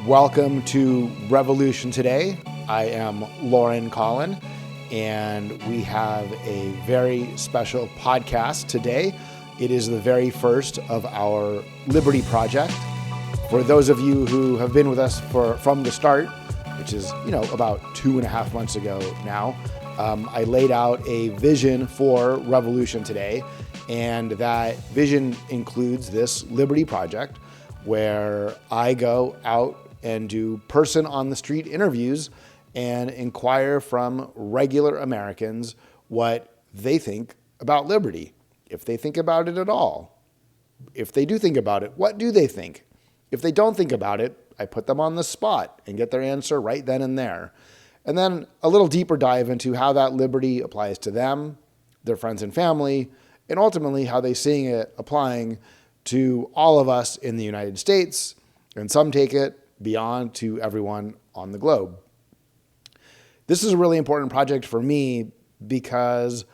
Welcome to Revolution Today. I am Lauren Collin, and we have a very special podcast today. It is the very first of our Liberty Project. For those of you who have been with us from the start, which is, about 2.5 months ago now, I laid out a vision for Revolution Today, and that vision includes this Liberty Project, where I go out and do person on the street interviews and inquire from regular Americans what they think about liberty, if they think about it at all. If they do think about it, what do they think? If they don't think about it, I put them on the spot and get their answer right then and there. And then a little deeper dive into how that liberty applies to them, their friends and family, and ultimately how they're seeing it applying to all of us in the United States, and some take it beyond to everyone on the globe. This is a really important project for me because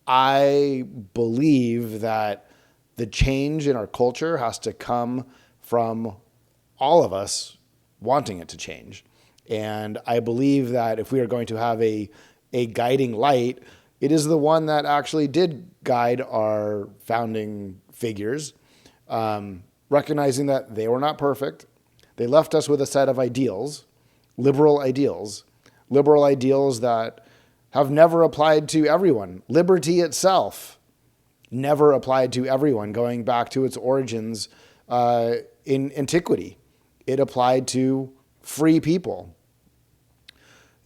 I believe that the change in our culture has to come from all of us wanting it to change. And I believe that if we are going to have a guiding light, it is the one that actually did guide our founding figures, recognizing that they were not perfect. They left us with a set of ideals, liberal ideals that have never applied to everyone. Liberty itself never applied to everyone, going back to its origins in antiquity. It applied to free people.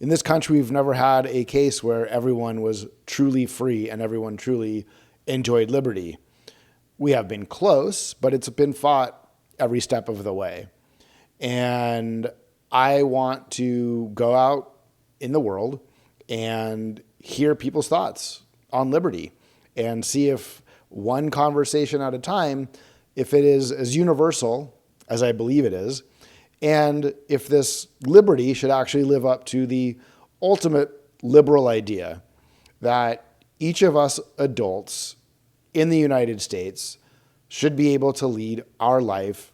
In this country, we've never had a case where everyone was truly free and everyone truly enjoyed liberty. We have been close, but it's been fought every step of the way. And I want to go out in the world and hear people's thoughts on liberty and see if one conversation at a time, if it is as universal as I believe it is, and if this liberty should actually live up to the ultimate liberal idea that each of us adults in the United States should be able to lead our life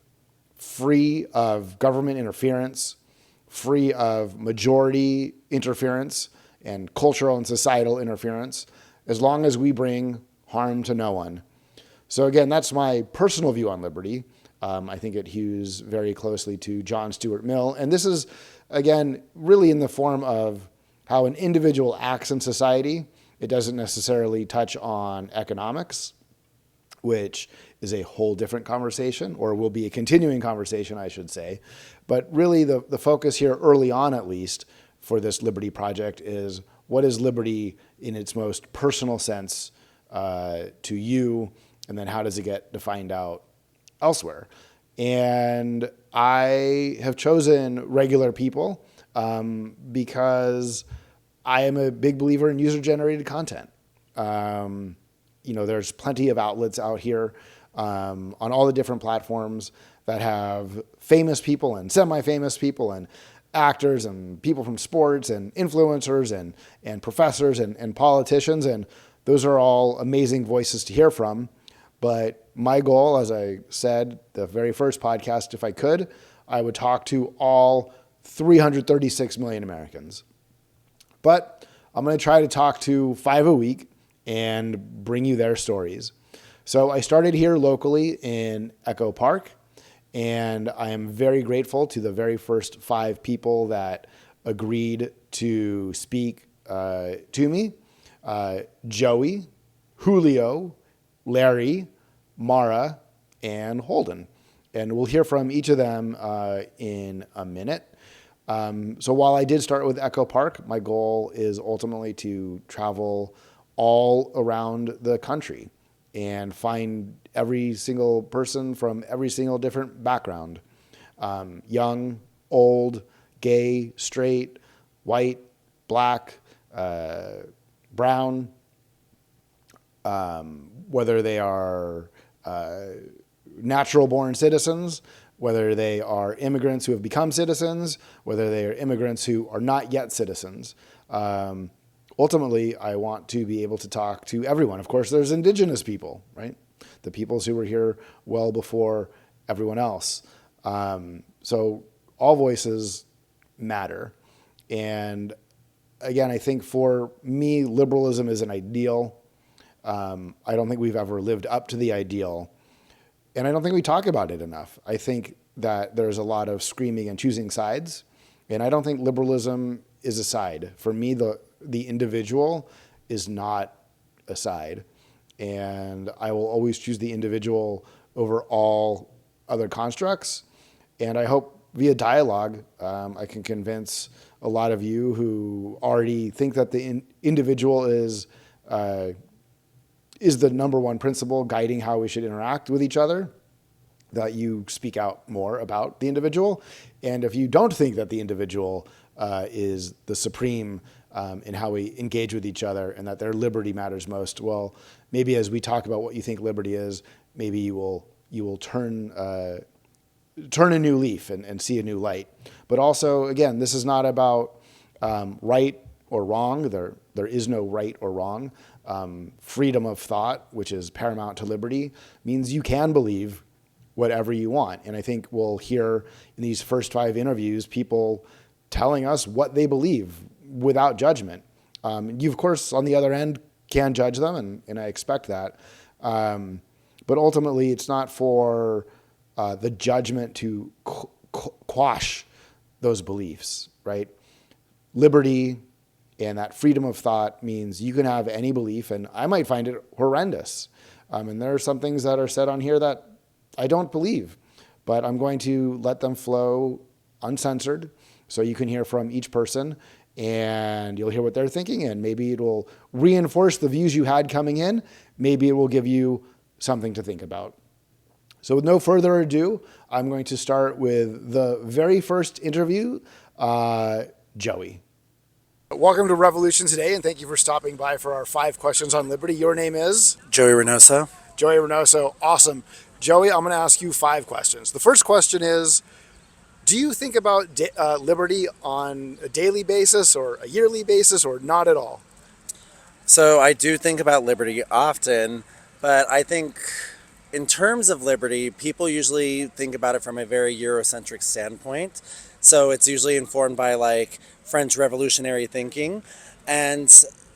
free of government interference, free of majority interference and cultural and societal interference, as long as we bring harm to no one. So again, that's my personal view on liberty. I think it hews very closely to John Stuart Mill. And this is, again, really in the form of how an individual acts in society. It doesn't necessarily touch on economics, which is a whole different conversation, or will be a continuing conversation, I should say. But really the focus here, early on at least, for this Liberty Project is what is liberty in its most personal sense to you, and then how does it get defined out elsewhere. And I have chosen regular people because I am a big believer in user-generated content. There's plenty of outlets out here on all the different platforms that have famous people and semi-famous people and actors and people from sports and influencers and professors and politicians. And those are all amazing voices to hear from. But my goal, as I said, the very first podcast, if I could, I would talk to all 336 million Americans. But I'm going to try to talk to 5 a week and bring you their stories. So I started here locally in Echo Park, and I am very grateful to the very first 5 people that agreed to speak to me. Joey, Julio, Larry, Mara, and Holden. And we'll hear from each of them in a minute. So while I did start with Echo Park, my goal is ultimately to travel all around the country and find every single person from every single different background. Young, old, gay, straight, white, black, brown, whether they are natural-born citizens, whether they are immigrants who have become citizens, whether they are immigrants who are not yet citizens. Ultimately, I want to be able to talk to everyone. Of course, there's indigenous people, right? The peoples who were here well before everyone else. So all voices matter. And again, I think for me, liberalism is an ideal. I don't think we've ever lived up to the ideal. And I don't think we talk about it enough. I think that there's a lot of screaming and choosing sides. And I don't think liberalism is a side. For me, the individual is not a side. And I will always choose the individual over all other constructs. And I hope via dialogue, I can convince a lot of you who already think that the individual is the number one principle guiding how we should interact with each other, that you speak out more about the individual. And if you don't think that the individual is the supreme in how we engage with each other and that their liberty matters most, well, maybe as we talk about what you think liberty is, maybe you will turn a new leaf and see a new light. But also, again, this is not about right or wrong. There is no right or wrong. Freedom of thought, which is paramount to liberty, means you can believe whatever you want. And I think we'll hear in these first 5 interviews people telling us what they believe without judgment. You, of course, on the other end, can judge them, and I expect that. But ultimately, it's not for the judgment to quash those beliefs, right? Liberty and that freedom of thought means you can have any belief, and I might find it horrendous. And there are some things that are said on here that I don't believe, but I'm going to let them flow uncensored so you can hear from each person and you'll hear what they're thinking, and maybe it will reinforce the views you had coming in. Maybe it will give you something to think about. So with no further ado, I'm going to start with the very first interview, Joey. Welcome to Revolution Today, and thank you for stopping by for our 5 questions on liberty. Your name is? Joey Reynoso. Joey Reynoso. Awesome. Joey, I'm going to ask you 5 questions. The first question is, do you think about liberty on a daily basis or a yearly basis or not at all? So I do think about liberty often, but I think in terms of liberty, people usually think about it from a very Eurocentric standpoint. So it's usually informed by like French revolutionary thinking. And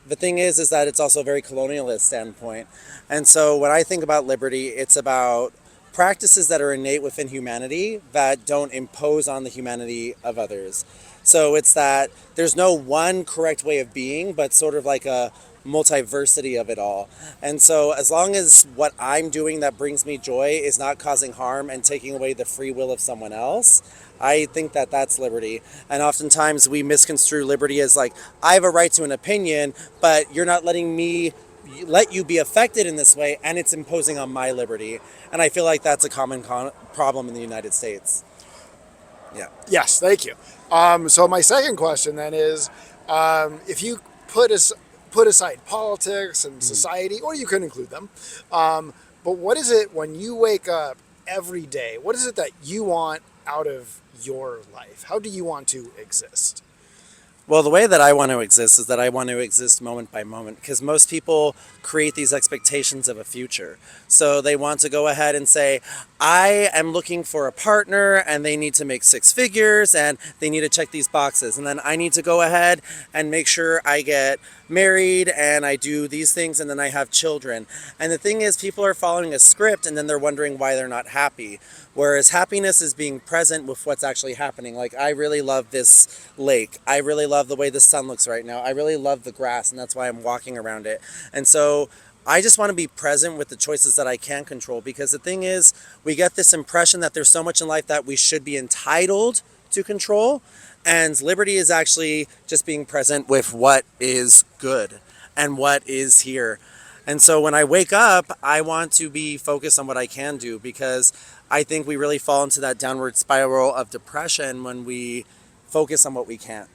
the thing is that it's also a very colonialist standpoint. And so when I think about liberty, it's about practices that are innate within humanity that don't impose on the humanity of others. So it's that there's no one correct way of being, but sort of like a multiversity of it all. And so as long as what I'm doing that brings me joy is not causing harm and taking away the free will of someone else, I think that that's liberty. And oftentimes we misconstrue liberty as like, I have a right to an opinion, but you're not letting me let you be affected in this way, and it's imposing on my liberty. And I feel like that's a common problem in the United States. Yeah. Yes, thank you. So my second question then is, if you put aside politics and society, or you can include them, but what is it when you wake up every day? What is it that you want out of your life? How do you want to exist? Well, the way that I want to exist is that I want to exist moment by moment, because most people create these expectations of a future. So they want to go ahead and say, I am looking for a partner and they need to make 6 figures and they need to check these boxes. And then I need to go ahead and make sure I get married and I do these things and then I have children. And the thing is, people are following a script and then they're wondering why they're not happy. Whereas happiness is being present with what's actually happening. Like, I really love this lake. I really love the way the sun looks right now. I really love the grass, and that's why I'm walking around it. And so I just want to be present with the choices that I can control, because the thing is, we get this impression that there's so much in life that we should be entitled to control. And liberty is actually just being present with what is good and what is here. And so when I wake up, I want to be focused on what I can do, because I think we really fall into that downward spiral of depression when we focus on what we can't.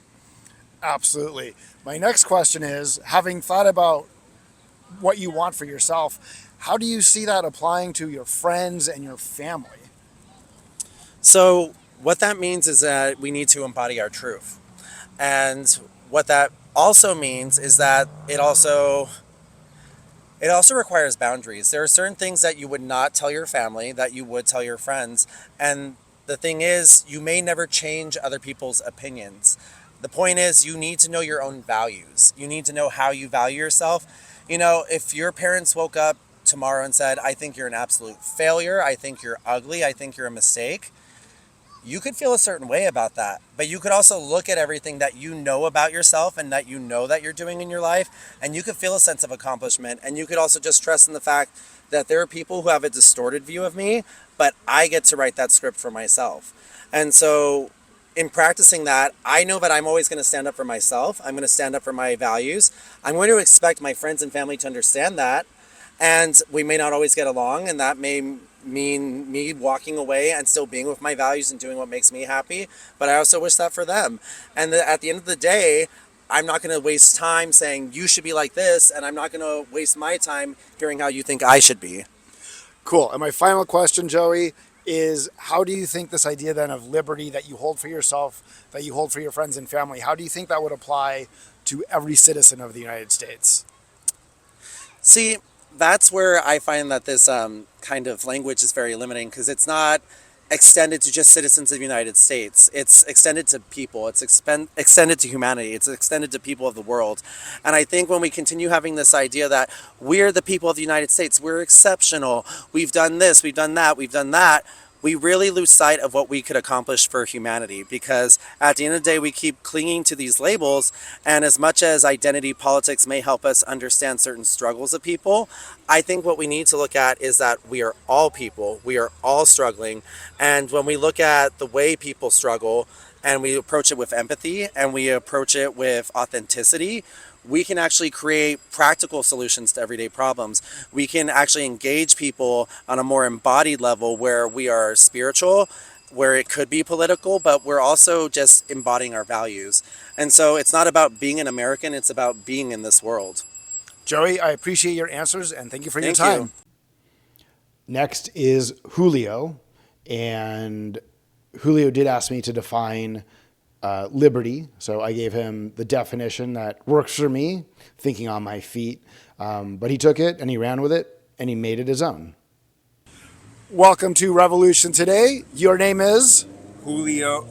Absolutely. My next question is, having thought about what you want for yourself, how do you see that applying to your friends and your family? So what that means is that we need to embody our truth. And what that also means is that it also requires boundaries. There are certain things that you would not tell your family that you would tell your friends. And the thing is, you may never change other people's opinions. The point is, you need to know your own values. You need to know how you value yourself. If your parents woke up tomorrow and said, I think you're an absolute failure, I think you're ugly, I think you're a mistake, you could feel a certain way about that. But you could also look at everything that you know about yourself and that you know that you're doing in your life, and you could feel a sense of accomplishment. And you could also just trust in the fact that there are people who have a distorted view of me, but I get to write that script for myself. And so in practicing that, I know that I'm always going to stand up for myself. I'm going to stand up for my values. I'm going to expect my friends and family to understand that. And we may not always get along, and that may mean me walking away and still being with my values and doing what makes me happy. But I also wish that for them. And at the end of the day, I'm not going to waste time saying you should be like this, and I'm not going to waste my time hearing how you think I should be. Cool. And my final question, Joey, is how do you think this idea then of liberty that you hold for yourself, that you hold for your friends and family, how do you think that would apply to every citizen of the United States? See, that's where I find that this kind of language is very limiting, because it's not extended to just citizens of the United States. It's extended to people. It's extended to humanity. It's extended to people of the world. And I think when we continue having this idea that we're the people of the United States, we're exceptional, we've done this, we've done that, we really lose sight of what we could accomplish for humanity, because at the end of the day, we keep clinging to these labels. And as much as identity politics may help us understand certain struggles of people, I think what we need to look at is that we are all people, we are all struggling. And when we look at the way people struggle and we approach it with empathy and we approach it with authenticity, we can actually create practical solutions to everyday problems. We can actually engage people on a more embodied level where we are spiritual, where it could be political, but we're also just embodying our values. And so it's not about being an American, it's about being in this world. Joey, I appreciate your answers and thank you for your Thank time. you. Next is Julio, and Julio did ask me to define liberty. So I gave him the definition that works for me, thinking on my feet. But he took it and he ran with it and he made it his own. Welcome to Revolution Today. Your name is? Julio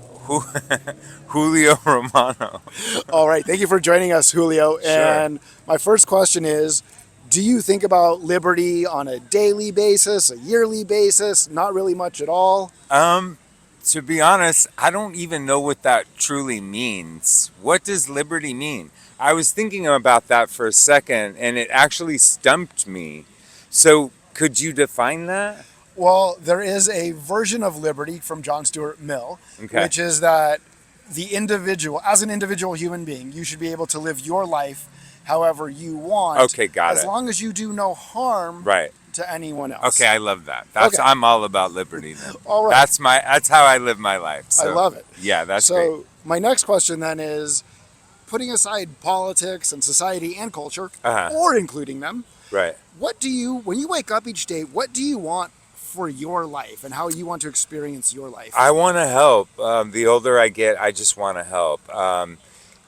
Julio Romano. All right. Thank you for joining us, Julio. Sure. And my first question is, do you think about liberty on a daily basis, a yearly basis? Not really much at all? To be honest, I don't even know what that truly means. What does liberty mean? I was thinking about that for a second and it actually stumped me. So could you define that? Well, there is a version of liberty from John Stuart Mill, Okay. which is that the individual, as an individual human being, you should be able to live your life however you want. Okay, got as it. long as you do no harm Right. to anyone else. Okay, I love that. That's Okay. I'm all about liberty then. All right. That's how I live my life. So, I love it. Yeah, that's so great. my next question then is, putting aside politics and society and culture, Uh-huh. or including them, Right. what do you, when you wake up each day, what do you want for your life and how you want to experience your life? I want to help. The older I get, I just want to help.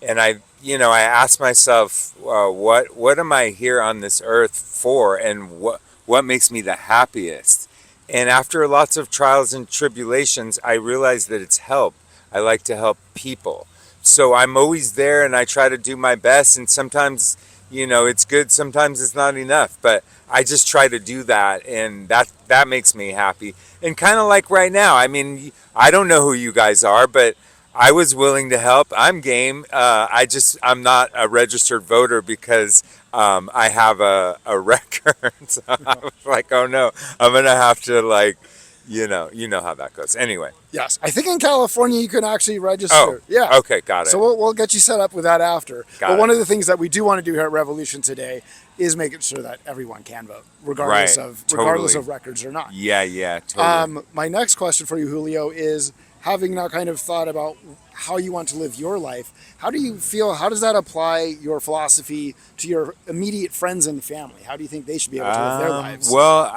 And I ask myself, what am I here on this earth for, and what makes me the happiest? And after lots of trials and tribulations, I realize that it's help. I like to help people. So I'm always there, and I try to do my best. And sometimes, it's good. Sometimes it's not enough. But I just try to do that, and that makes me happy. And kind of like right now, I mean, I don't know who you guys are, but I was willing to help. I'm game. I'm not a registered voter because I have a record. So I was like, oh no, I'm gonna have to you know how that goes. Anyway. Yes, I think in California you can actually register. Oh, yeah. Okay, got it. So we'll get you set up with that after. Got but it. one of the things that we do want to do here at Revolution Today is making sure that everyone can vote, regardless Right, regardless totally. of records or not. Yeah, totally. My next question for you, Julio, is having now kind of thought about how you want to live your life, how do you feel, how does that apply your philosophy to your immediate friends and family? How do you think they should be able to live their lives? Well,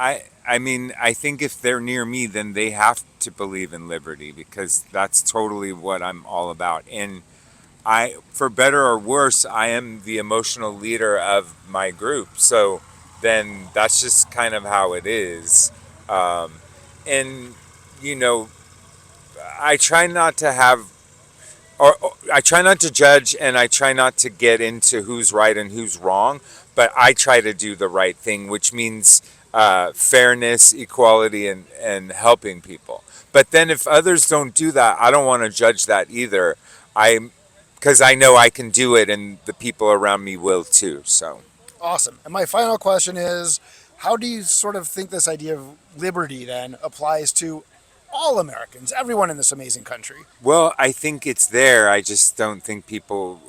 I mean, I think if they're near me, then they have to believe in liberty, because that's totally what I'm all about. And for better or worse, I am the emotional leader of my group. So then that's just kind of how it is. And, I try not to have, or I try not to judge, and I try not to get into who's right and who's wrong, but I try to do the right thing, which means fairness, equality, and helping people. But then if others don't do that, I don't want to judge that either. I because I know I can do it, and the people around me will too. So. Awesome. And my final question is, how do you sort of think this idea of liberty then applies to all Americans, everyone in this amazing country? Well, I think it's there. I just don't think people.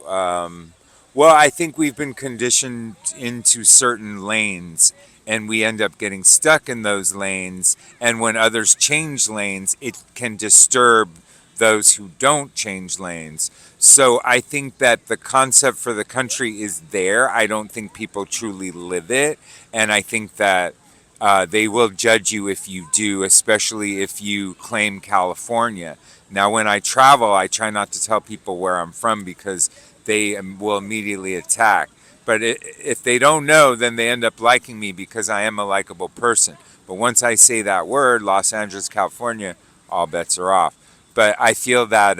Well, I think we've been conditioned into certain lanes, and we end up getting stuck in those lanes. And when others change lanes, it can disturb those who don't change lanes. So I think that the concept for the country is there. I don't think people truly live it. And I think that they will judge you if you do, especially if you claim California. Now, when I travel, I try not to tell people where I'm from because they will immediately attack. But if they don't know, then they end up liking me because I am a likable person. But once I say that word, Los Angeles, California, all bets are off. But I feel that,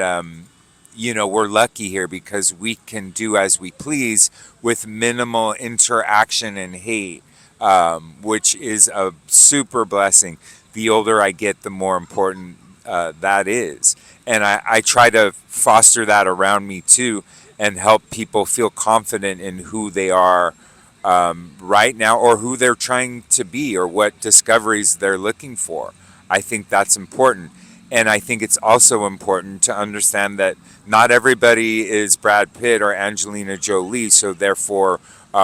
we're lucky here because we can do as we please with minimal interaction and hate, which is a super blessing. The older I get, the more important that is. And I try to foster that around me too and help people feel confident in who they are right now or who they're trying to be or what discoveries they're looking for. I think that's important. And I think it's also important to understand that not everybody is Brad Pitt or Angelina Jolie, so therefore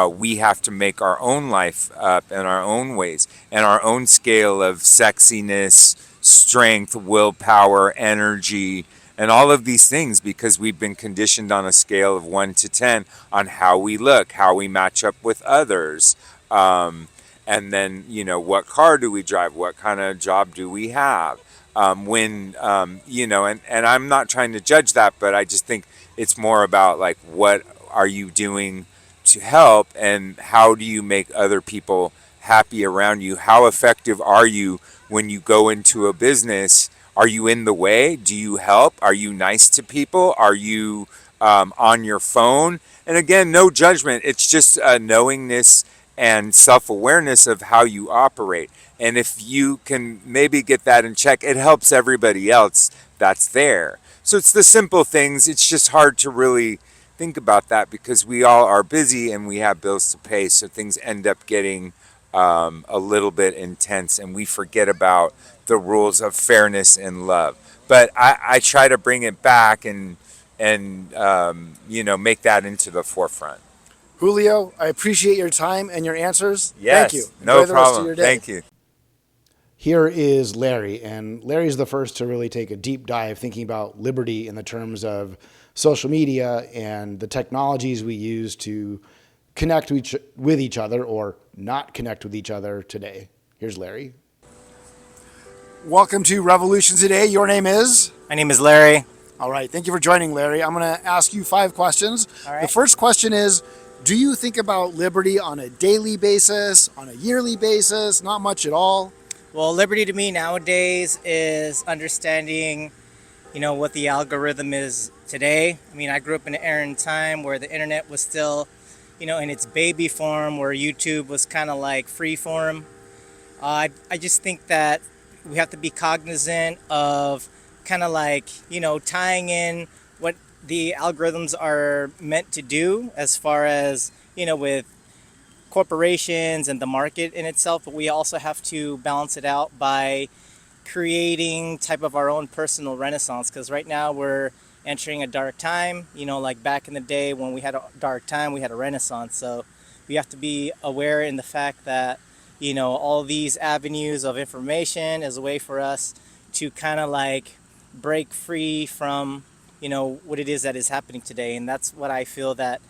we have to make our own life up in our own ways and our own scale of sexiness, strength, willpower, energy, and all of these things because we've been conditioned on a scale of 1 to 10 on how we look, how we match up with others. And then, what car do we drive? What kind of job do we have? And I'm not trying to judge that, but I just think it's more about like, what are you doing to help and how do you make other people happy around you? How effective are you when you go into a business? Are you in the way? Do you help? Are you nice to people? Are you on your phone? And again, no judgment. It's just a knowingness and self-awareness of how you operate. And if you can maybe get that in check, it helps everybody else that's there. So it's the simple things. It's just hard to really think about that because we all are busy and we have bills to pay. So things end up getting a little bit intense and we forget about the rules of fairness and love. But I try to bring it back and make that into the forefront. Julio, I appreciate your time and your answers. Yes, Thank you. no Enjoy the rest of your problem. day. Thank you. Here is Larry, and Larry's the first to really take a deep dive thinking about liberty in the terms of social media and the technologies we use to connect with each other or not connect with each other today. Here's Larry. Welcome to Revolution Today. Your name is? My name is Larry. All right. Thank you for joining, Larry. I'm going to ask you 5 questions. All right. The first question is, do you think about liberty on a daily basis, on a yearly basis, not much at all? Well, liberty to me nowadays is understanding, what the algorithm is today. I mean, I grew up in an era and time where the internet was still, in its baby form, where YouTube was kind of like free form. I just think that we have to be cognizant of kind of like, tying in what the algorithms are meant to do as far as, with corporations and the market in itself, but we also have to balance it out by creating type of our own personal renaissance, because right now we're entering a dark time, like back in the day when we had a dark time, we had a renaissance. So we have to be aware in the fact that, all these avenues of information is a way for us to kind of like break free from, what it is that is happening today. And that's what I feel that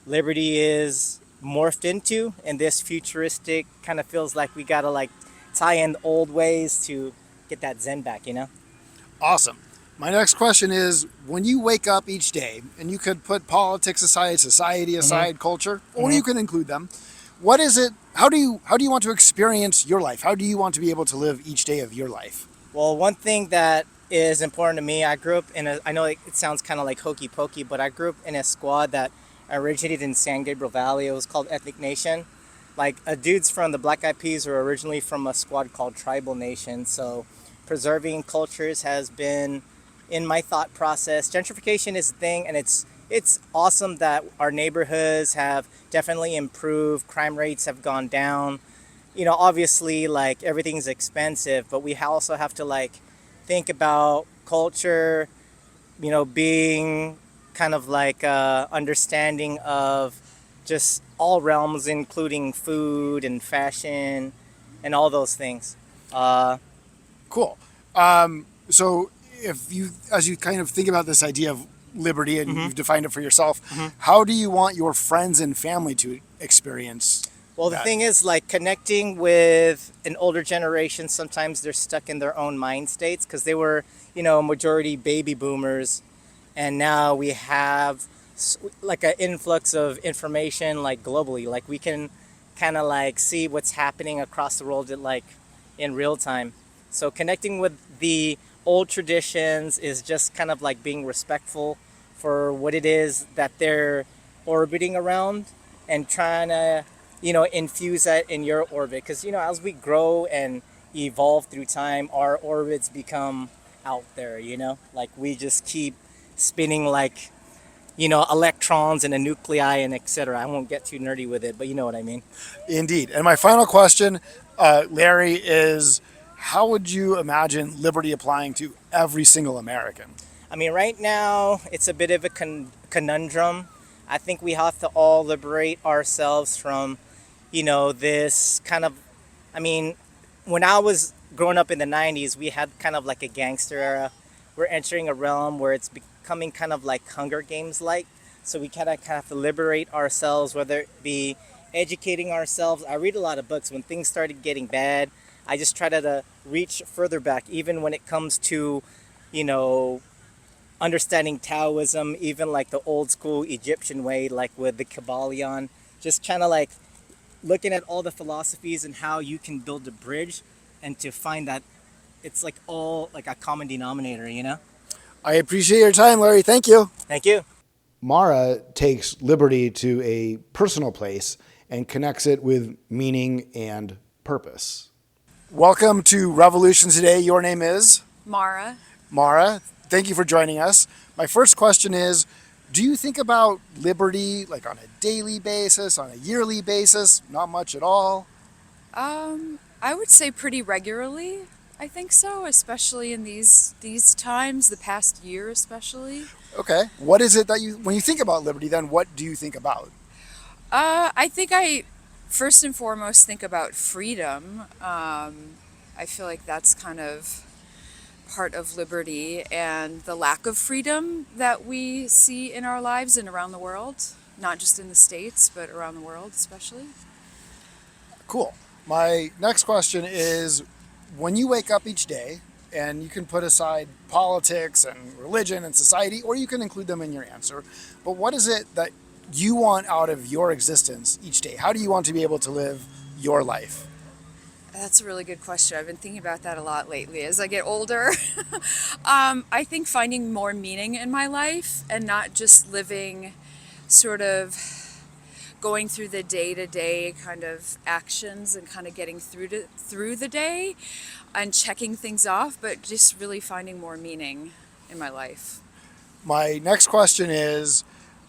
liberty is morphed into, and this futuristic kind of feels like we gotta like tie in the old ways to get that zen back. Awesome. My next question is, when you wake up each day, and you could put politics aside, society aside, culture, or you can include them, what is it, how do you want to experience your life? How do you want to be able to live each day of your life? Well, one thing that is important to me. I grew up I know it sounds kind of like hokey pokey, but I grew up in a squad that originated in San Gabriel Valley. It was called Ethnic Nation. Like, dudes from the Black Eyed Peas were originally from a squad called Tribal Nation. So preserving cultures has been in my thought process. Gentrification is a thing, and it's awesome that our neighborhoods have definitely improved. Crime rates have gone down. Obviously, like, everything's expensive, but we also have to, like, think about culture, being kind of like understanding of just all realms, including food and fashion and all those things. Cool. So as you kind of think about this idea of liberty and you've defined it for yourself, how do you want your friends and family to experience? Well, the thing is, like, connecting with an older generation, sometimes they're stuck in their own mind states because they were, majority baby boomers. And now we have like an influx of information, like, globally. Like, we can kind of like see what's happening across the world like in real time. So connecting with the old traditions is just kind of like being respectful for what it is that they're orbiting around, and trying to infuse that in your orbit, because as we grow and evolve through time, our orbits become out there, like we just keep spinning like electrons and a nuclei and etc. I won't get too nerdy with it, but you know what I mean. Indeed. And my final question, Larry, is how would you imagine liberty applying to every single American? I mean, right now it's a bit of a conundrum. I think we have to all liberate ourselves from this kind of, I mean, when I was growing up in the 90s, we had kind of like a gangster era. We're entering a realm where it's becoming kind of like Hunger Games like. So we kind of have to liberate ourselves, whether it be educating ourselves. I read a lot of books. When things started getting bad, I just try to reach further back, even when it comes to, understanding Taoism, even like the old school Egyptian way, like with the Kabbalion. Just trying to like looking at all the philosophies and how you can build a bridge, and to find that it's like all like a common denominator. I appreciate your time, Larry. Thank you. Thank you. Mara takes liberty to a personal place and connects it with meaning and purpose. Welcome to Revolution Today. Your name is? Mara. Mara, thank you for joining us. My first question is, do you think about liberty like on a daily basis, on a yearly basis? Not much at all? I would say pretty regularly. I think so, especially in these times, the past year especially. Okay. What is it that when you think about liberty, then what do you think about? I think I first and foremost think about freedom. I feel like that's kind of part of liberty, and the lack of freedom that we see in our lives and around the world, not just in the States, but around the world especially. Cool. My next question is, when you wake up each day, and you can put aside politics and religion and society, or you can include them in your answer, but what is it that you want out of your existence each day? How do you want to be able to live your life? That's a really good question. I've been thinking about that a lot lately as I get older. I think finding more meaning in my life, and not just living sort of going through the day-to-day kind of actions and kind of getting through the day and checking things off, but just really finding more meaning in my life. My next question is,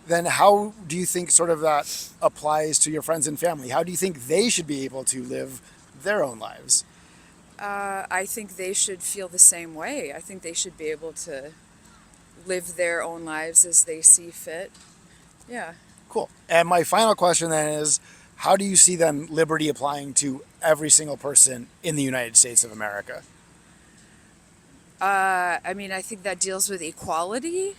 then how do you think sort of that applies to your friends and family? How do you think they should be able to live their own lives? I think they should feel the same way. I think they should be able to live their own lives as they see fit. Yeah. Cool. And my final question then is, how do you see then liberty applying to every single person in the United States of America? I mean, I think that deals with equality,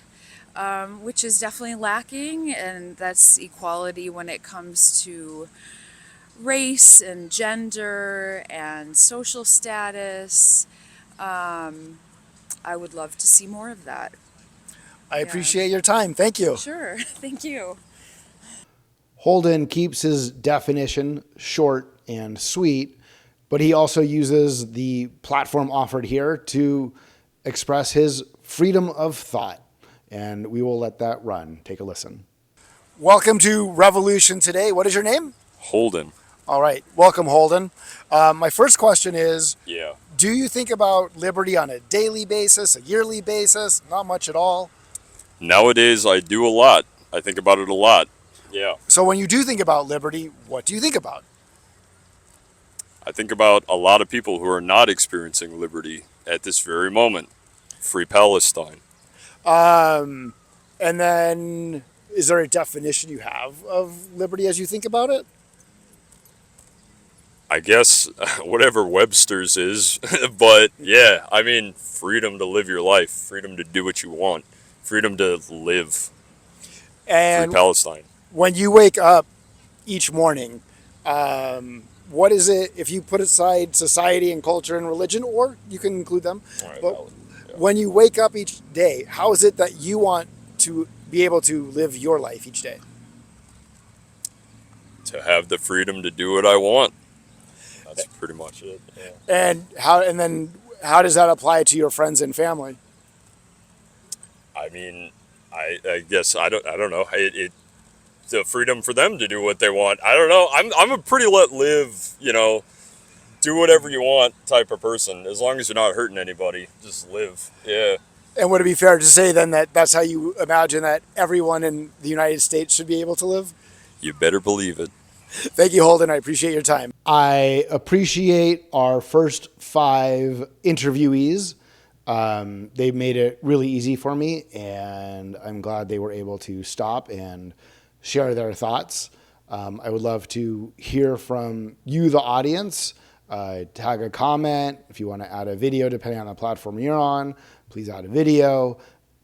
which is definitely lacking, and that's equality when it comes to race and gender and social status. I would love to see more of that. I appreciate your time. Thank you. Sure. Thank you. Holden keeps his definition short and sweet, but he also uses the platform offered here to express his freedom of thought. And we will let that run. Take a listen. Welcome to Revolution Today. What is your name? Holden. All right. Welcome, Holden. My first question is, Yeah. do you think about liberty on a daily basis, a yearly basis? Not much at all. Nowadays, I do a lot. I think about it a lot. Yeah. So when you do think about liberty, what do you think about? I think about a lot of people who are not experiencing liberty at this very moment. Free Palestine. And then, is there a definition you have of liberty as you think about it? I guess whatever Webster's is, but yeah, I mean, freedom to live your life, freedom to do what you want, freedom to live. And Free Palestine. when you wake up each morning, what is it, if you put aside society and culture and religion, or you can include them, All right, but yeah. when you wake up each day, how is it that you want to be able to live your life each day? To have the freedom to do what I want. That's pretty much it. Yeah. And then how does that apply to your friends and family? I mean, I guess I don't know. It the freedom for them to do what they want. I don't know. I'm a pretty let live, do whatever you want type of person. As long as you're not hurting anybody, just live. Yeah. And would it be fair to say then that that's how you imagine that everyone in the United States should be able to live? You better believe it. Thank you, Holden. I appreciate your time. I appreciate our first 5 interviewees. They made it really easy for me, and I'm glad they were able to stop and share their thoughts. I would love to hear from you, the audience. Tag a comment. If you want to add a video, depending on the platform you're on, please add a video.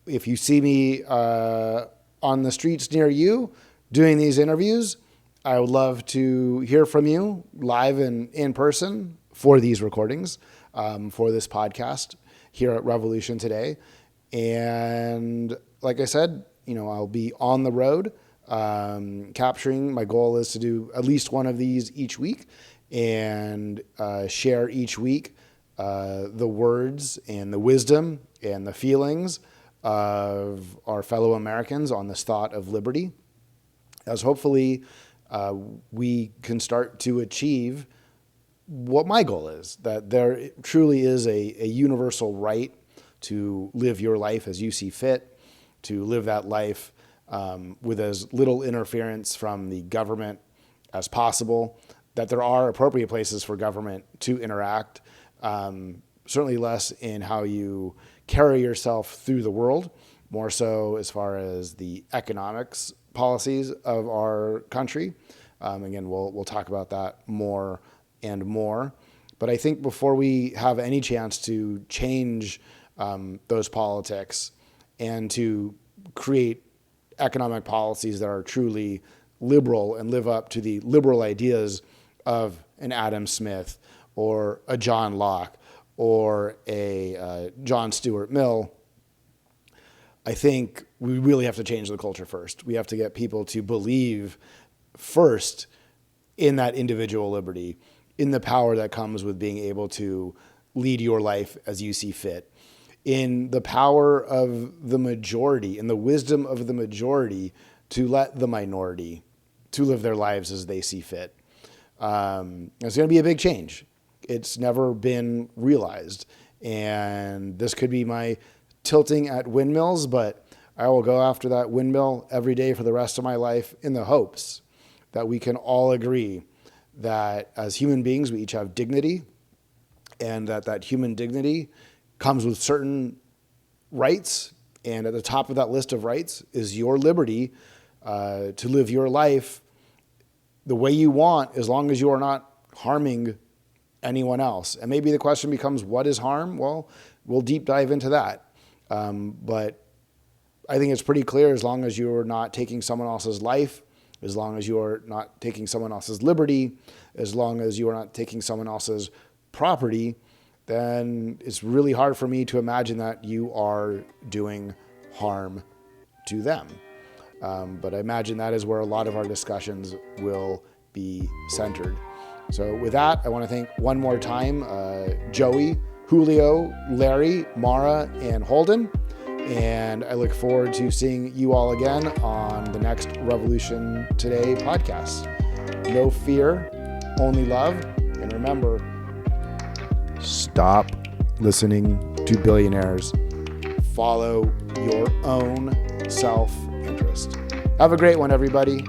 If you see me on the streets near you doing these interviews, I would love to hear from you live and in person for these recordings, for this podcast here at Revolution Today. And like I said, I'll be on the road capturing. My goal is to do at least one of these each week and share each week the words and the wisdom and the feelings of our fellow Americans on this thought of liberty, as hopefully we can start to achieve what my goal is, that there truly is a universal right to live your life as you see fit, to live that life with as little interference from the government as possible, that there are appropriate places for government to interact, certainly less in how you carry yourself through the world, more so as far as the economics policies of our country. Again, we'll talk about that more and more. But I think before we have any chance to change those politics and to create economic policies that are truly liberal and live up to the liberal ideas of an Adam Smith or a John Locke or a John Stuart Mill, I think we really have to change the culture first. We have to get people to believe first in that individual liberty, in the power that comes with being able to lead your life as you see fit, in the power of the majority, in the wisdom of the majority to let the minority to live their lives as they see fit. It's going to be a big change. It's never been realized. And this could be my tilting at windmills, but I will go after that windmill every day for the rest of my life in the hopes that we can all agree that as human beings, we each have dignity, and that human dignity comes with certain rights. And at the top of that list of rights is your liberty to live your life the way you want, as long as you are not harming anyone else. And maybe the question becomes, what is harm? Well, we'll deep dive into that. But I think it's pretty clear, as long as you're not taking someone else's life, as long as you're not taking someone else's liberty, as long as you are not taking someone else's property, then it's really hard for me to imagine that you are doing harm to them. But I imagine that is where a lot of our discussions will be centered. So with that, I want to thank one more time Joey Julio, Larry, Mara, and Holden. And I look forward to seeing you all again on the next Revolution Today podcast. No fear, only love. And remember, stop listening to billionaires. Follow your own self-interest. Have a great one, everybody.